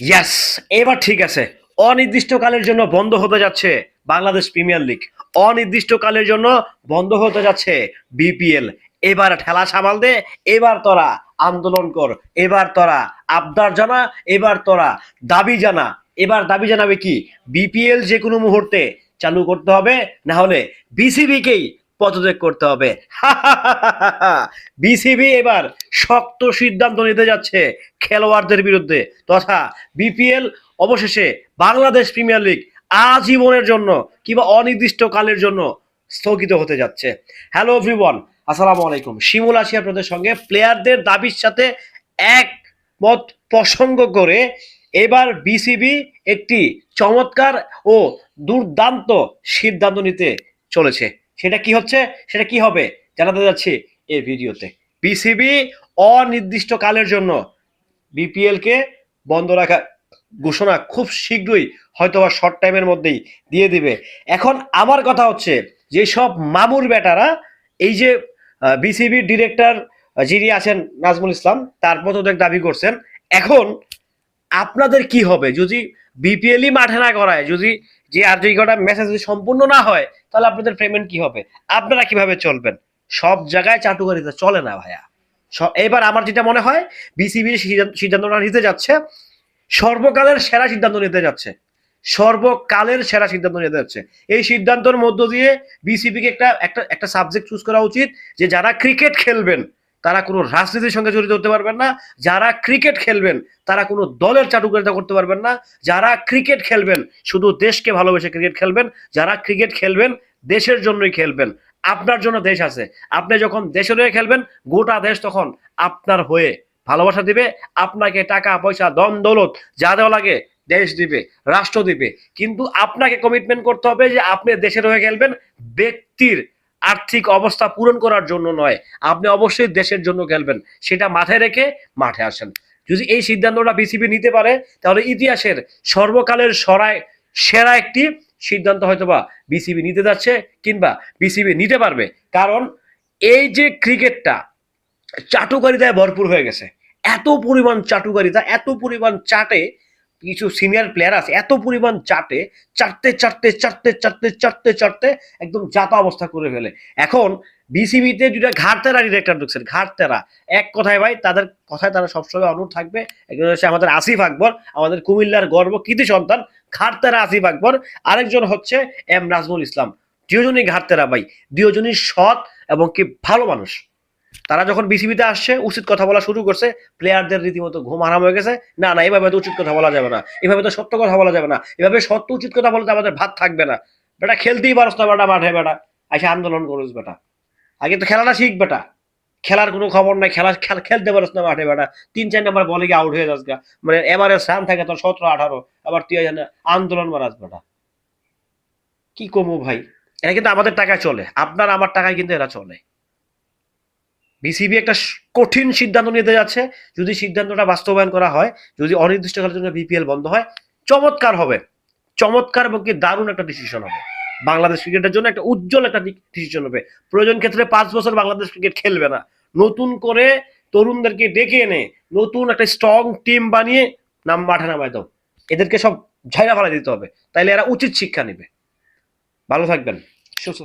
ইয়াস, এবার ঠিক আছে। অনির্দিষ্টকালের জন্য বন্ধ হতে যাচ্ছে বাংলাদেশ প্রিমিয়ার লিগ। অনির্দিষ্টকালের জন্য বন্ধ হতে যাচ্ছে বিপিএল। এবার ঠেলা সামাল দে, এবার তোরা আন্দোলন কর, এবার তোরা আবদার জানা, এবার তোরা দাবি জানা। এবার দাবি জানাবে কি? বিপিএল যে কোনো মুহূর্তে চালু করতে হবে, না হলে বিসিবিকেই পদত্যাগ করতে হবে। বিসিবি এবার শক্ত সিদ্ধান্ত নিতে যাচ্ছে খেলোয়াড়দের বিরুদ্ধে, তথা বিপিএল অবশেষে বাংলাদেশ প্রিমিয়ার লিগ আজীবনের জন্য কিংবা অনির্দিষ্টকালের জন্য স্থগিত হতে যাচ্ছে। হ্যালো এভরিওয়ান, আসসালামু আলাইকুম। শিমুল আছি আপনাদের সঙ্গে। প্লেয়ারদের দাবির সাথে একমত প্রসঙ্গ করে এবার বিসিবি একটি চমৎকার ও দুর্দান্ত সিদ্ধান্ত নিতে চলেছে। সেটা কি হচ্ছে, সেটা কি হবে জানাতে যাচ্ছি এই ভিডিওতে। বিসিবি অনির্দিষ্টকালের জন্য বিপিএল কে বন্ধ রাখার ঘোষণা খুব শীঘ্রই হয়তোবা শর্ট টাইমের মধ্যেই দিয়ে দিবে। এখন আমার কথা হচ্ছে, যেসব মামুর বেটারা এই যে বিসিবির ডিরেক্টর যিনি আছেন নাজমুল ইসলাম, তার পদত্যাগ দাবি করছেন, এখন আপনাদের কি হবে যদি বিপিএলই মাঠে না করায়, যদি যে আর দুই কটা ম্যাচ যদি সম্পূর্ণ না হয়, তাহলে আপনাদের পেমেন্ট কি হবে? আপনারা কিভাবে চলবেন? সব জায়গায় চাটুকারিতা চলে না ভাইয়া। এবার আমার যেটা মনে হয়, বিসিবি সিদ্ধান্তটা নিতে যাচ্ছে, সর্বকালের সেরা সিদ্ধান্ত নিতে যাচ্ছে, সর্বকালের সেরা সিদ্ধান্ত নিতে যাচ্ছে। এই সিদ্ধান্তের মধ্য দিয়ে বিসিবিকে একটা একটা একটা সাবজেক্ট চুজ করা উচিত, যে যারা ক্রিকেট খেলবেন তারা কোনো রাজনীতির সঙ্গে জড়িত হতে পারবেন না, যারা ক্রিকেট খেলবেন তারা কোনো দলের চাটুকারিতা করতে পারবেন না, যারা ক্রিকেট খেলবেন শুধু দেশকে ভালোবেসে ক্রিকেট খেলবেন, যারা ক্রিকেট খেলবেন দেশের জন্যই খেলবেন। আপনার জন্য দেশ আছে, আপনি যখন দেশের হয়ে খেলবেন গোটা দেশ তখন আপনার হয়ে ভালোবাসা দিবে, আপনাকে টাকা পয়সা ধন দৌলত যা দেওয়া লাগে দেশ দিবে, রাষ্ট্র দিবে। কিন্তু আপনাকে কমিটমেন্ট করতে হবে যে আপনি দেশের হয়ে খেলবেন, ব্যক্তির আর্থিক অবস্থা পূরণ করার জন্য নয়। আপনি অবশ্যই দেশের জন্য খেলবেন, সেটা মাথায় রেখে মাঠে আসেন। যদি এই সিদ্ধান্তটা বিসিবি নিতে পারে, তাহলে ইতিহাসের সর্বকালের সেরা একটি সিদ্ধান্ত হয়তোবা বিসিবি নিতে যাচ্ছে, কিংবা বিসিবি নিতে পারবে। কারণ এই যে ক্রিকেটটা চাটুকারিতায় ভরপুর হয়ে গেছে, এত পরিমাণ চাটুকারিতা, এত পরিমাণ চাটে, কিছু সিনিয়র প্লেয়ার আছে এত পরিমাণ চাটে, চাটতে চাটতে চাটতে চাটতে চাটতে চাটতে একদম জাতা অবস্থা করে ফেলে। এখন বিসিবিতে দুটা ঘাটতেরা ডিরেক্টর ঢুকছেন, ঘাটতেরা। এক কথায় ভাই, তাদের কথায় তারা সবসময় অনুরোধ থাকবে। একজন হচ্ছে আমাদের আসিফ আকবর, আমাদের কুমিল্লার গর্ব কৃতি সন্তান, ঘাটতেরা আসিফ আকবর। আরেকজন হচ্ছে এম নাজমুল ইসলাম। দুজনই ঘাটতেরা ভাই, দুজনই সৎ এবং কি ভালো মানুষ। তারা যখন বিসিবিতে আসছে উচিত কথা বলা শুরু করছে, প্লেয়ারদের রীতিমতো ঘুম হারাম হয়ে গেছে। না না, এভাবে তো উচিত কথা বলা যাবে না, এভাবে তো সত্য কথা বলা যাবে না, এভাবে সত্য উচিত কথা বলতে আমাদের ভাত থাকবে না। বেটা খেলতেই পারস না বেটা, মাঠে বেটা এসে আন্দোলন করুস বেটা। আগে তো খেলাটা শিখ বেটা। খেলার কোনো খবর নাই, খেলতে পারস না মাঠে বেটা। 3-4 নম্বর বলে গিয়ে আউট হয়ে যাস গা, মানে এভারেজ রান থাকে তোর 17-18, আবার তুই এখানে আন্দোলন মারাস বেটা। কি কমু ভাই? এটা কিন্তু আমাদের টাকায় চলে, আপনার আমার টাকায় কিন্তু এরা চলে। বিসিবি একটা কঠিন সিদ্ধান্ত নিতে যাচ্ছে। যদি সিদ্ধান্তটা বাস্তবায়ন করা হয়, যদি অনির্দিষ্টকালের জন্য বিপিএল বন্ধ হয়, চমৎকার হবে, চমৎকার এবং কি দারুণ একটা ডিসিশন হবে। বাংলাদেশ ক্রিকেটের জন্য একটা উজ্জ্বল একটা ডিসিশন হবে। প্রয়োজন ক্ষেত্রে 5 বছর বাংলাদেশ ক্রিকেট খেলবে না, নতুন করে তরুণদেরকে ডেকে এনে নতুন একটা স্ট্রং টিম বানিয়ে মাঠে নামায় দাও। এদেরকে সব ঝাইরা ফেলা দিতে হবে, তাইলে এরা উচিত শিক্ষা নেবে। ভালো থাকবেন, সুস্থ